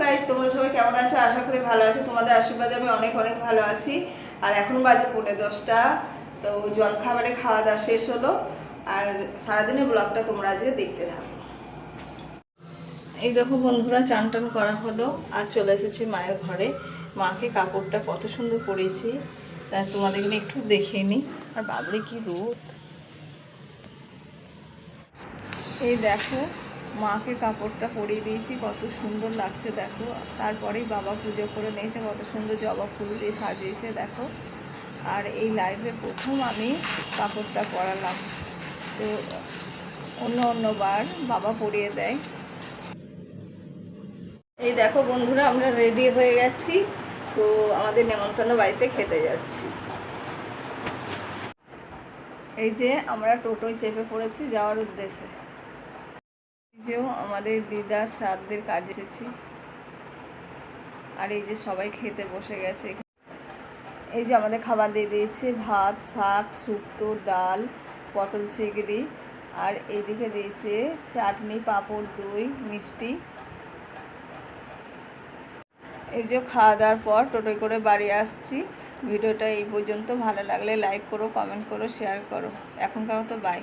Guys, তোমরা সবাই কেমন আছো? আশা করি ভালো আছো। তোমাদের আশীর্বাদে আমি অনেক অনেক ভালো আছি। আর এখন বাজে 10:45। তো জল খাবারে খাওয়া দাওয়া শেষ হলো। আর সারাদিনের ব্লগটা তোমরা আজকে দেখতে থাকো। এই দেখো বন্ধুরা, চান টান করা হলো আর চলে এসেছি মায়ের ঘরে। মাকে কাপড়টা কত সুন্দর পরেছি, তাই তোমাদের একটু দেখে নিই। আর বাবরে কি রোদ! এই দেখো, মাকে কাপড়টা পরিয়ে দিয়েছি, কত সুন্দর লাগছে দেখো। তারপরেই বাবা পুজো করে নিয়েছে, কত সুন্দর জবা ফুল দিয়ে সাজিয়েছে দেখো। আর এই লাইভে প্রথম আমি কাপড়টা পরালাম। তো অন্যবার বাবা পরিয়ে দেয়। এই দেখো বন্ধুরা, আমরা রেডি হয়ে গেছি। তো আমাদের নেমন্তন্ন বাড়িতে খেতে যাচ্ছি। এই যে আমরা টোটোয় চেপে পড়েছি যাওয়ার উদ্দেশ্যে। যে আমাদের দিদার শ্রাদ্ধের কাজে এসেছি। আর এই যে সবাই খেতে বসে গেছে। এই যে আমাদের খাবার দিয়ে দিয়েছে, ভাত, শাক, শুক্তো, ডাল, পটল চিংড়ি, আর এইদিকে দিয়েছে চাটনি, পাঁপড়, দই, মিষ্টি। এই যে খাওয়া দাওয়ার পর টোটোয় করে বাড়ি আসছি। ভিডিওটা এই পর্যন্ত। ভালো লাগলে লাইক করো, কমেন্ট করো, শেয়ার করো। এখনকার মতো বাই।